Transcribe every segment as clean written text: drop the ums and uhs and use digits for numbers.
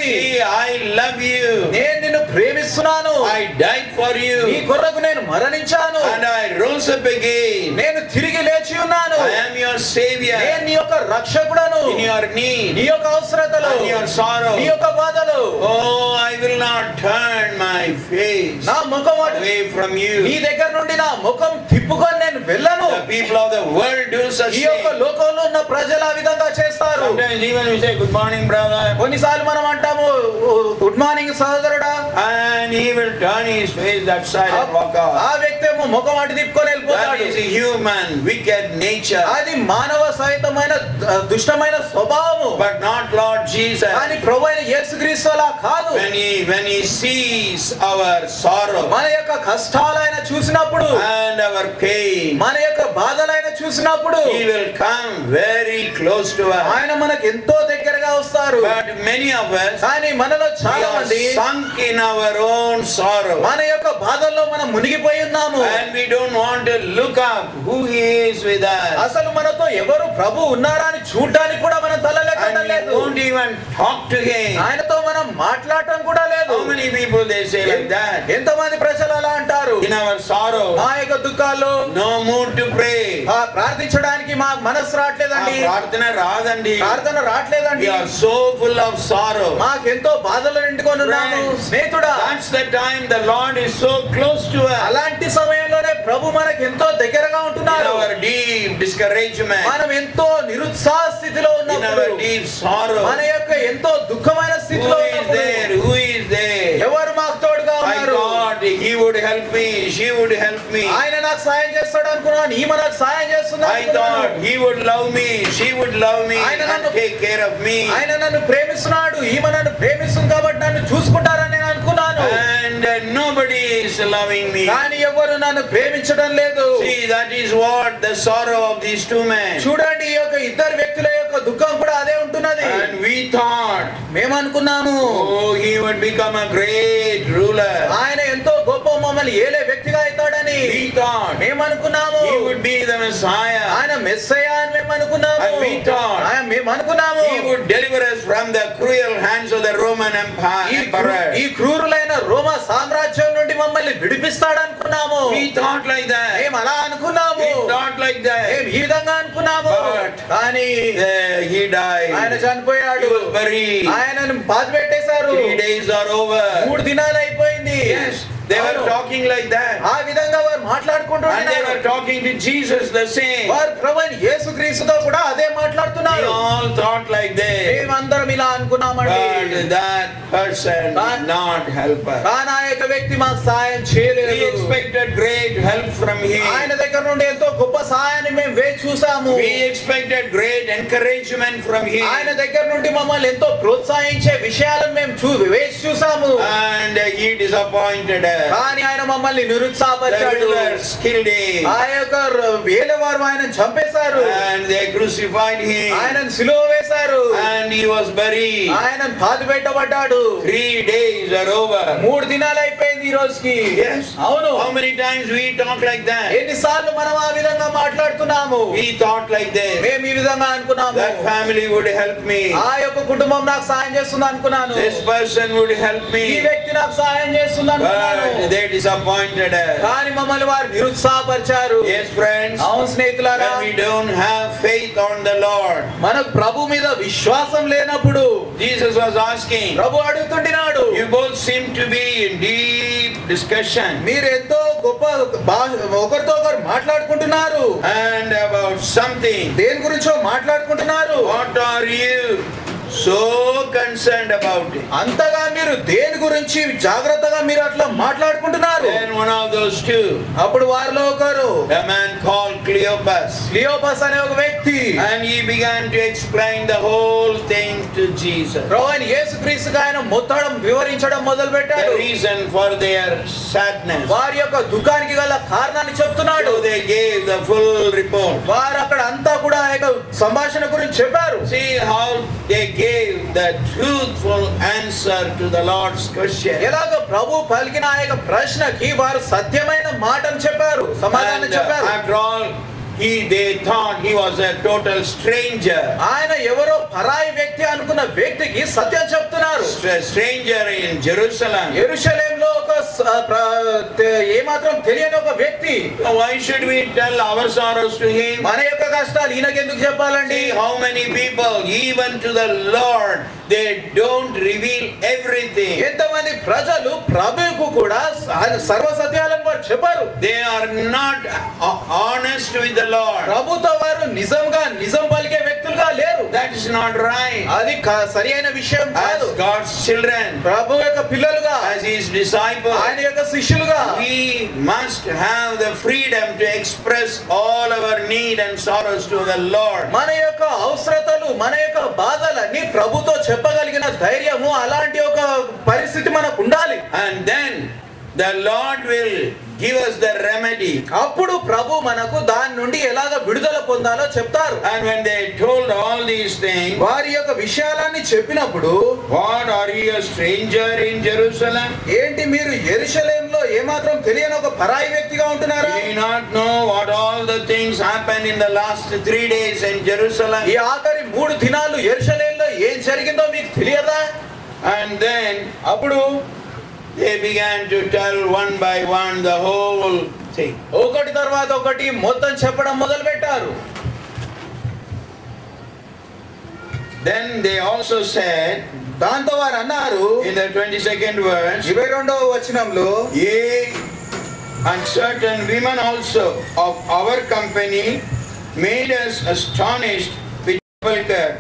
ఉన్నది. I love you. నేను నిన్ను ప్రేమిస్తున్నాను. I died for you. నీ కొరకు నేను మరణించాను. And I rose up again. నేను తిరిగి లేచి ఉన్నాను. I am your savior. నేను నీ యొక్క రక్షకుడను. In your need. నీ యొక్క అవసరతలు, in your sorrow. నీ యొక్క బాధలు. Oh, I will not turn my face నా ముఖం away from you. నీ దగ్గర నుండి నా ముఖం తిప్పుకొని నేను వెళ్ళను. The people of the world do such ఈ యొక్క things. లోకంలో ఉన్న ప్రజలు ఆ విధంగా చేస్తారు. Sometimes even we say good morning brother, కొన్నిసార్లు మనం అంటాము గుడ్ మార్నింగ్ సహోదరుడా, and he will turn his face that side and walk ఆ out. వ్యక్తి ఏమో ముఖం అటు తిప్పుకొని That వెళ్ళిపోతాడు. is a human wicked nature, అది మానవ సహితమైన దుష్టమైన స్వభావము. but not Lord Jesus. కానీ ప్రభువైన యేసుక్రీస్తు అలా కాదు. When he sees our sorrow మన యొక్క కష్టాలైన చూసినప్పుడు, and our pain, మన యొక్క బాధలైన చూసినప్పుడు he will come very close to us. ఆయన మనకు ఎంతో దగ్గరగా వస్తారు. But many of us, కానీ మనలో we చాలా are మంది sunk in our own sorrow, మన యొక్క బాధల్లో మనం మునిగిపోయి ఉన్నాము. and we don't want to look up who he is with us, అసలు మనతో ఎవరు ప్రభు ఉన్నారా అని చూడడానికి కూడా మనం and తలలేకుండా we లేదు. won't even talk to him. ఆయనతో మనం మాట్లాడటం కూడా లేదు. How many people they say like that? ఎంతమంది ప్రజలు అలా అంటారు. In our sorrow, మా యొక్క దుఃఖాల్లో no mood to pray. ప్రార్థించడానికి మా మనసు రావట్లేదండి, ప్రార్థన రాదండి. ప్రార్థన రావట్లేదండి. We are so full of sorrow. మాకెంతో బాధలు నిండుకొని ఉన్నాము. Friends, స్నేహితుడా, that's the time the Lord is so close to us. అలాంటి సమయంలోనే ప్రభు మనకు ఎంతో దగ్గరగా In ఉంటున్నారు. our deep discouragement, మనం ఎంతో నిరుత్సాహ స్థితిలో in ఉన్నప్పుడు, our deep sorrow, మన యొక్క ఎంతో దుఃఖమైన who స్థితిలో is ఉన్నప్పుడు there? Who is there? ఎవరు మాకు తోడుగా I ఉన్నారు? thought he would help me, she would help me. ఆయన నాకు సాయం చేస్తాడు అనుకున్నాను, ఈమె నాకు సాయం చేస్తుంది I thought అనుకున్నాను. he would love me, she would love me and take care of me. ఆయన నన్ను ప్రేమిస్తున్నాడు, ఈమె నన్ను ప్రేమిస్తుంది కాబట్టి నన్ను చూసుకుంటారని నేను అనుకున్నాను. And nobody is loving me. కానీ ఎవరు నన్ను ప్రేమించడం లేదు. See, that is what the sorrow of these two men. చూడండి, ఈ యొక్క ఇద్దరు వ్యక్తుల యొక్క దుఃఖం కూడా అదే ఉంటున్నది. And we thought, మేము అనుకున్నాము, oh, he would become a great ruler. ఆయన ఎంతో గొప్ప మమ్మల్ని ఏలే వ్యక్తిగా అవుతాడని We thought మేము అనుకున్నాము. he would be the Messiah. ఆయన మెస్సయ్య అని మేము అనుకున్నాము. And we thought మేము అనుకున్నాము he would deliver us from the cruel hands of the Roman Emperor. ఈ క్రూరులైన రోమా సామ్రాజ్యం నుండి మమ్మల్ని విడిపిస్తాడు అనుకున్నాము. We thought like that. మేము అలా అనుకున్నాము. We thought like that. మేము ఈ విధంగా అనుకున్నాము. But కానీ he died. ఆయన చనిపోయాడు. He was buried. ఆయనను పాతి పెట్టేశారు. 3 days are over. 3 దినాలు అయిపోయింది. Yes, they were talking like that. ఆ విధంగా వారు And they మాట్లాడుకుంటున్నారు. were talking to Jesus the same. వారు ప్రభువైన యేసుక్రీస్తుతో కూడా అదే We మాట్లాడుతున్నారు. all thought like that. మేమందరం ఇలా అనుకున్నామండి. But that person did not help us. కానీ ఆ యొక్క వ్యక్తి మాకు సాయం చేయలేదు. We expected great help from ఆయన him. దగ్గర నుండి ఎంతో గొప్ప సహాయాన్ని మేము వేచి చూసాము. We expected great encouragement from ఆయన him. దగ్గర నుండి మమ్మల్ని ఎంతో ప్రోత్సహించే విషయాలను మేము వేచి చూసాము. And he disappointed us. కానీ ఆయన మమ్మల్ని The నిరుత్సాహపరిచాడు. rulers killed him. ఆ యొక్క వేలవారు ఆయన చంపేశారు. And they crucified him. ఆయనను సిలువ వేశారు. And he was buried. ఆయన పాతి పెట్టబడ్డాడు. 3 days are over. 3 దినాలు అయిపోయింది ఈ రోజుకి. Yes. అవును. How many times we talk like that? ఎన్నిసార్లు మనం ఆ విధంగా మాట్లాడుతున్నాము. We thought like this. మేము ఈ విధంగా అనుకున్నాము. That family would help me. ఆ యొక్క కుటుంబం నాకు సాయం చేస్తుంది అనుకున్నాను. This person would help ఈ me. వ్యక్తి నాకు సాయం చేస్తుంది అనుకున్నాను. But they disappointed us. కానీ మమ్మల్ని వారు నిరుత్సాహపరిచారు. Yes, friends. అవును స్నేహితులారా, When we don't have faith on the Lord. మనకు ప్రభు మీద విశ్వాసం లేనప్పుడు Jesus was asking. Prabhu అడుగుతుంటున్నాడు, You both seem to be in deep discussion. మీరు ఎంతో గొప్ప ఒకరితో ఒకరు మాట్లాడుకుంటున్నారు. And about something. దేని గురించో మాట్లాడుకుంటున్నారు. What are you so concerned about it? అంతగా మీరు దేని గురించి జాగ్రత్తగా మీరు అట్లా మాట్లాడుకుంటున్నారు. Then one of those two, అప్పుడు వారిలో ఒకరు a man called Cleopas, క్లియోపస్ అనే ఒక వ్యక్తి and he began to explain the whole thing to Jesus. ప్రభువైన యేసుక్రీస్తుకు ఆయన మొత్తం వివరించడం మొదలు పెట్టాడు. The reason for their sadness. వారి యొక్క దుఃఖానికి గల కారణాన్ని చెప్తున్నాడు. So they gave the full report. వారు అక్కడ అంతా కూడా ఆ యొక్క సంభాషణ గురించి చెప్పారు. See how they gave the truthful answer to the Lord's question. ఎలాగ ప్రభు పలికిన ఆ యొక్క ప్రశ్నకి వారు సత్యమైన మాటను చెప్పారు, సమాధానం And చెప్పారు. after all, they thought he was a total stranger. ఆయన ఎవరో పరాయి వ్యక్తి అనుకున్న వ్యక్తికి సత్యం చెప్తున్నారు. Stranger in Jerusalem. యెరూషలేములో ఒక ఏమాత్రం తెలియని ఒక వ్యక్తి. Why should we tell our sorrows to him? మన యొక్క కష్టాలు ఈయనకి ఎందుకు చెప్పాలండి? See how many people, even to the Lord, they don't reveal everything. ఎంతమంది ప్రజలు ప్రభువుకు కూడా సర్వ సత్యాలను వారు చెప్పారు. They are not honest with the Lord. ప్రభుతో వారు నిజం పలికే వ్యక్తులుగా లేరు. That is not right. అది సరియైన విషయం కాదు. As God's children, ప్రభు యొక్క పిల్లలుగా, as his disciples, ఆయన యొక్క శిష్యులుగా, we must have the freedom to express all our need and sorrows to the Lord. మన యొక్క అవసరతలు, మన యొక్క బాధలన్నీ ప్రభుతో చెప్పగలిగిన ధైర్యము, అలాంటి ఒక పరిస్థితి మనకు ఉండాలి. And then the Lord will give us the remedy. అప్పుడు ప్రభు మనకు దాని నుండి ఎలాగ విడుదల పొందాలో చెప్తారు. And when they told all these things, వారి యొక్క విషయాలన్నీ చెప్పినప్పుడు, what, are you a stranger in Jerusalem? ఏంటి మీరు యెరూషలేములో ఏమాత్రం తెలియని ఒక పరాయి వ్యక్తిగా ఉంటున్నారా? Do you not know what all the things happened in the last 3 days in Jerusalem? ఈ ఆఖరి 3 దినాలు యెరూషలేములో ఏం జరిగిందో మీకు తెలియదా? And then అప్పుడు they began to tell one by one the whole thing. ఒకటి తర్వాత ఒకటి మొత్తం చెప్పడం మొదలు పెట్టారు. Then they also said, దాంతో వారు అన్నారు in the 22nd verse, 22వ వచనంలో, yea, and certain women also of our company made us astonished with sepulchre.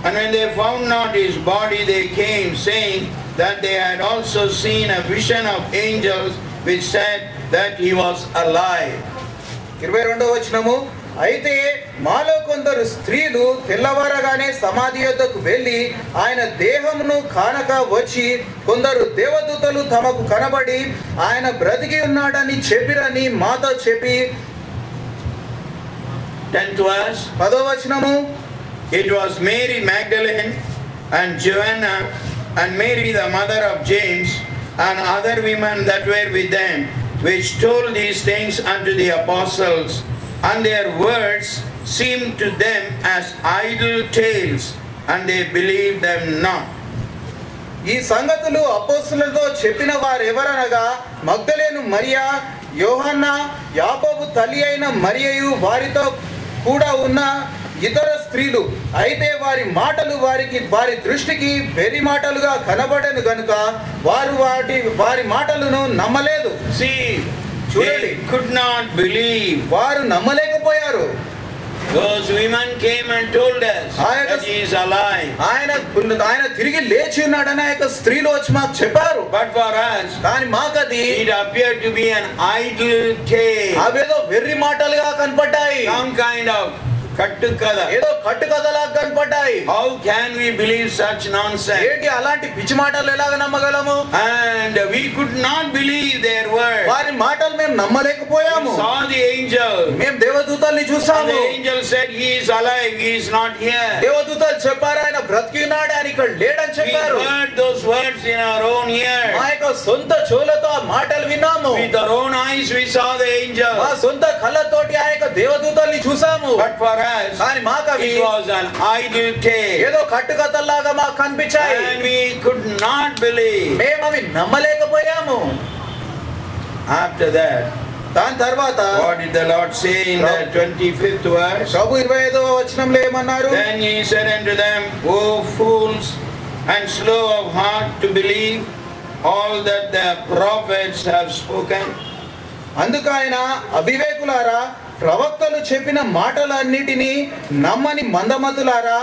And when they found not his body, they came, saying that they had also seen a vision of angels which said that he was alive. 22వ వచనము, అయితే మాలో కొందరు స్త్రీలు తెల్లవారగానే సమాధి యొద్దకు వెళ్ళి ఆయన దేహమును కానక వచ్చి, కొందరు దేవదూతలు తమకు కనబడి ఆయన బ్రతికి ఉన్నాడని చెప్పిరని మాతో చెప్పి. 10th verse. 10వ వచనము, It was Mary Magdalene and Joanna and Mary the mother of James and other women that were with them, which told these things unto the apostles, and their words seemed to them as idle tales, and they believed them not. ఈ సంగతులు అపోస్తలులతో చెప్పిన వారెవరనగా మగ్దలేను మరియా, యోహన్నా, యాకోబు తల్లి అయిన మరియయు వారితో కూడా ఉన్న ఇతర స్త్రీలు. అయితే వారి మాటలు వారి దృష్టికి వెర్రి మాటలుగా కనబడను గనుక వారి మాటలను నమ్మలేదు. See, they could not believe. వారు నమ్మలేకపోయారు. Those women came and told us that he is alive. ఆయన తిరిగి లేచి ఉన్నాడని ఆ యొక్క స్త్రీలు వచ్చి మాకు చెప్పారు. But for us, కానీ మాకది it appeared to be an idle tale. అవేదో వెర్రి మాటలుగా కనపడ్డాయి. Some kind of కట్టుకథ, ఏదో కట్టుకథలా కనపడ్డాయి. How can we believe such nonsense? ఏంటి అలాంటి పిచ్చి మాటలు ఎలాగ నమ్మగలము? And we could not believe their words. వారి మాటలు మేము నమ్మలేకపోయాము. We saw the angel. మేము దేవదూతల్ని చూసాము. The angel said he is alive, he is not here. దేవదూతలు చెప్పారు ఆయన బ్రతికి ఉన్నాడు, ఆయన ఇక్కడ లేడని చెప్పారు. We heard those words in our own ears. మా యొక్క సొంత చెవులతో ఆ మాటలు విన్నాము. With our own eyes we saw the angel. మా సొంత కళ్ళతోటి ఆ యొక్క దేవదూతల్ని చూసాము. But for us, కానీ మాకు అవి it was an idle tale. ఏదో కట్టుకథల్లాగా మాకు కనిపించాయి. And we could not believe. మేము అవి నమ్మలేకపోయాము. After that, దాని తర్వాత what did the Lord say in the 25th verse? ప్రభు 25వ వచనంలో ఏమన్నారు? Then he said unto them, O fools, and slow of heart to believe all that the prophets have spoken. అందుకు ఆయన, అవివేకులారా, ప్రవక్తలు చెప్పిన మాటలన్నిటినీ నమ్మని మందమతులారా.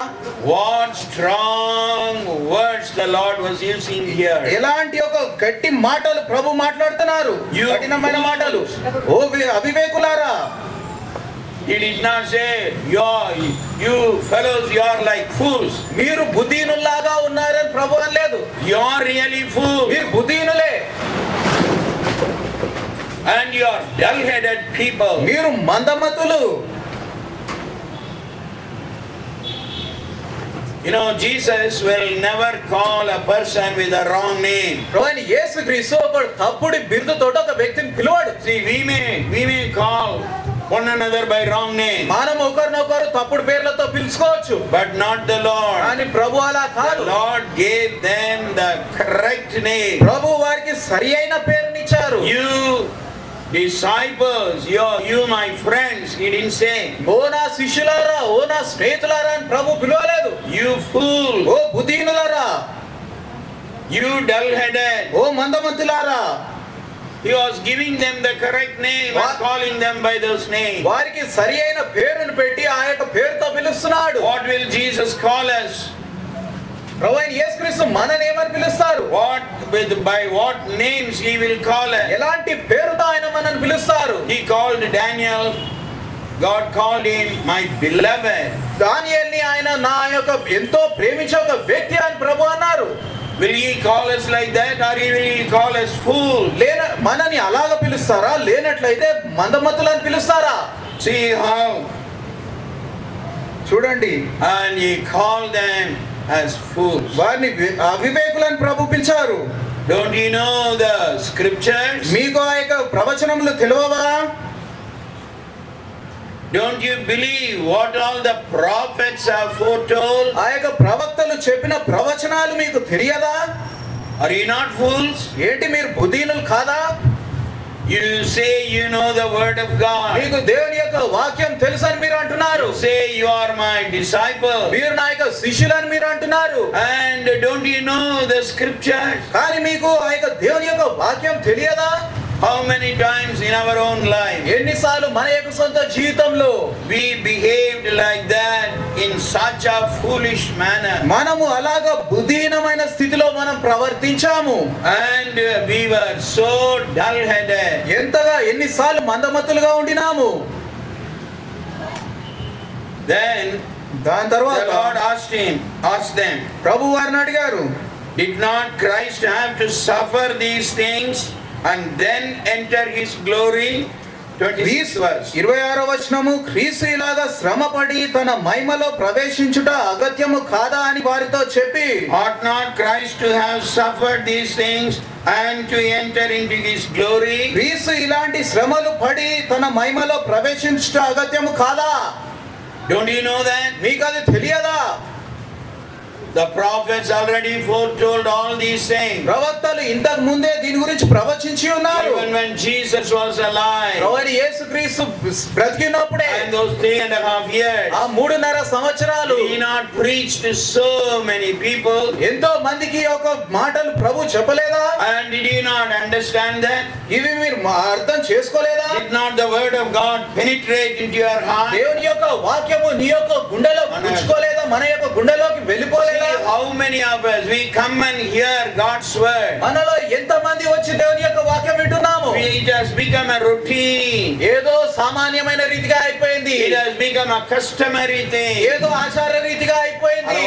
What strong words the Lord was using here. ఎలాంటి ఒక గట్టి మాటలు ప్రభు మాట్లాడుతున్నారు, కఠినమైన మాటలు. ఓ అవివేకులారా. He did not say, you fellows, you are like fools. మీరు బుద్ధిహీనుల్లాగా ఉన్నారని ప్రభు అనలేదు. You are really fools. మీరు బుద్ధిహీనులే. And you are dull-headed people. మీరు మందమతులు. You know, Jesus will never call a person with a wrong name. ప్రభువైన యేసుక్రీస్తు ఒక తప్పుడు బిరుదుతోటి ఒక వ్యక్తిని పిలువాడు. See, we may call one another by wrong name. మనం ఒకరినొకరు తప్పుడు పేర్లతో పిలుచుకోవచ్చు, But not the Lord. కానీ ప్రభు అలా The కాదు. Lord gave them the correct name. ప్రభు వారికి సరి అయిన పేరునిచ్చారు. You disciples, you my friends, he didn't say. ఓ నా శిష్యులారా, ఓ నా స్నేహితులారా అని ప్రభు పిలవలేదు. You fool, oh బుద్ధిహీనులారా, you dull-headed. Oh మందమతులారా. He was giving them the correct name and calling them by those names. వారికి సరి అయిన పేరును పెట్టి ఆ యొక్క పేరుతో పిలుస్తున్నాడు. What will Jesus call us? ప్రభు అయిన యేసుక్రీస్తు మనల్ని ఏమని పిలుస్తారు? By what names he will call us? ఎలాంటి పేరుతో ఆయన మనల్ని పిలుస్తారు? He called Daniel, God called him my beloved. దానియేలుని ఆయన నా యొక్క ఎంతో ప్రేమించే ఒక వ్యక్తి అని ప్రభు అన్నారు. Will he call us like that, or will he call us fool? మనని అలాగ పిలుస్తారా, లేనట్లయితే మందమతులని పిలుస్తారా? See how. చూడండి. And he called them as fools. వారిని అవివేకులని ప్రభు పిలిచారు. Don't you know the scriptures? మీకు ఆ యొక్క ప్రవచనములు తెలియవా? Don't you believe what all the prophets have foretold? ఆ యొక్క ప్రవక్తలు చెప్పిన ప్రవచనాలు మీకు తెలియదా? Are you not fools? ఏంటి మీరు బుద్ధిహీనులు కాదా? You say you know the word of God. మీకు దేవుని యొక్క వాక్యం తెలుసని మీరు అంటున్నారు. You say you are my disciple. మీరు నా యొక్క శిష్యులని మీరు అంటున్నారు. And don't you know the scriptures? కానీ మీకు ఆ యొక్క దేవుని యొక్క వాక్యం తెలియదా? How many times in our own life ఎన్నిసార్లు మన యొక్క సొంత జీవితంలో we behaved like that in such a foolish manner, మనము అలాగా బుద్ధిహీనమైన స్థితిలో మనం ప్రవర్తించాము. and we were so dull-headed. ఎంతగా ఎన్నిసార్లు మందమతులుగా ఉండినాము. Then దాని the తర్వాత Lord asked them, ప్రభు వారిని అడిగారు, did not Christ have to suffer these things and then enter his glory? 26th verse. 26వ వచనము, క్రీస్తు ఇలాగా శ్రమపడి తన మహిమలో ప్రవేశించుట అగత్యము కాదా అని వారితో చెప్పి, Ought not Christ to have suffered these things and to enter into his glory? క్రీస్తు ఇలాంటి శ్రమలు పడి తన మహిమలో ప్రవేశించుట అగత్యము కాదా? Don't you know that? మీకు అది తెలియదా? The prophets already foretold all these things. ప్రవక్తలు ఇంతకు ముందే దీని గురించి ప్రవచించి ఉన్నారు. Even when Jesus was alive, ప్రభువైన యేసుక్రీస్తు బ్రతికినప్పుడే, and those 3.5 years, ఆ 3.5 సంవత్సరాలు he not preached to so many people. ఎంతో మందికి ఒక మాటలు ప్రభు చెప్పలేదా? And did you not understand that? ఇవి మీరు అర్థం చేసుకోలేదా? Did not the word of God penetrate into your heart? దేవుని యొక్క వాక్యము నీ యొక్క గుండెలో గుచ్చుకోలేదా? మన యొక్క గుండెలోకి వెళ్ళిపోలేదా? How many of us we come and hear God's word? మనలో ఎంత మంది వచ్చి దేవుని యొక్క వాక్యం వింటున్నాము? It has become a routine. ఏదో సామాన్యమైన రీతిగా అయిపోయింది. It has become a customary thing. ఏదో ఆచార రీతిగా అయిపోయింది.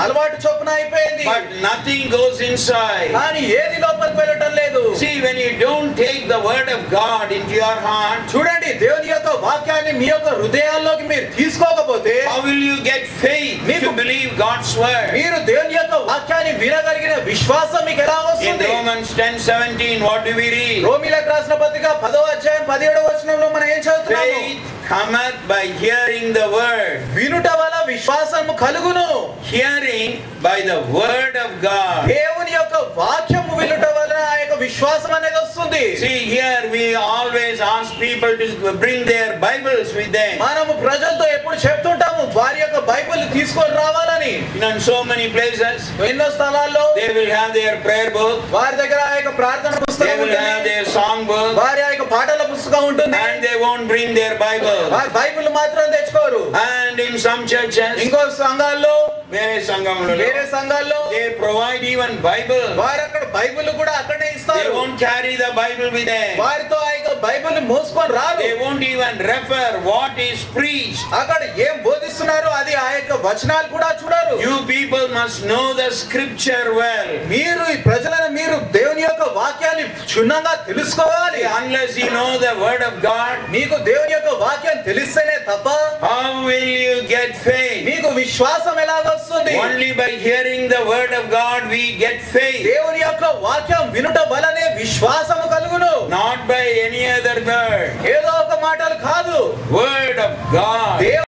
అలవాటు చొప్పున అయిపోయింది. But nothing goes inside. కానీ ఏది లోపలికి వెళ్ళటం లేదు. See, when you don't take the word of God into your heart, చూడండి, దేవుని యొక్క వాక్యాన్ని మీ యొక్క హృదయాల్లోకి మీరు తీసుకోకపోతే how will you get faith to believe God's word? మీరు దేవుని యొక్క వాక్యాన్ని వినగలిగిన విశ్వాసం మీకు ఎలా In వస్తుంది? Romans 10:17, what do we read? రోమీయులకు రాసిన పత్రిక 10వ అధ్యాయం 17వ వచనంలో మనం ఏం చదువుతున్నాము? Faith cometh by hearing the word. వినుట వల్ల విశ్వాసము కలుగును. Hearing by the word of God. దేవుని యొక్క వాక్యము వినుట వల్ల ఆ యొక్క విశ్వాసం అనేది వస్తుంది. See, here we always ask people to bring their Bibles with them. మనము ప్రజలతో ఎప్పుడు చెప్తుంటాము వారి యొక్క బైబిల్ తీసుకొని రావాలని. In so many places, ఎన్నో స్థలాల్లో they will have their prayer book, వారి దగ్గర ఆ యొక్క ప్రార్థన they పుస్తకం will have ఉంటుంది. their song book, వారి ఆ యొక్క పాటల పుస్తకం ఉంటుంది. and they won't bring their Bible. వారి బైబిల్ మాత్రం తెచ్చుకోరు. And in some churches, ఇంకో సంఘాల్లో, వేరే సంఘాల్లో they provide even Bible. వారు అక్కడ బైబిల్ కూడా అక్కడే They ఇస్తారు. won't carry the Bible with them. వారితో ఆ యొక్క బైబిల్ మోసుకొని రారు. They won't even refer what is preached. అక్కడ ఏం బోధిస్తున్నారో అది ఆ యొక్క వచనాలు కూడా చూడరు. You people must know the scripture well. మీరు ఈ ప్రజలను మీరు దేవుని యొక్క వాక్యాన్ని క్షుణ్ణంగా తెలుసుకోవాలి. Unless you know the word of God, మీకు దేవుని యొక్క వాక్యం తెలిస్తేనే తప్ప how will you get faith? మీకు విశ్వాసం ఎలాగొస్తుంది? Only by hearing the word of God we get faith. దేవుని యొక్క వాక్యం వినుట వలనే విశ్వాసము కలుగును. Not by any other word. ఏదో ఒక మాటలు కాదు, Word of God.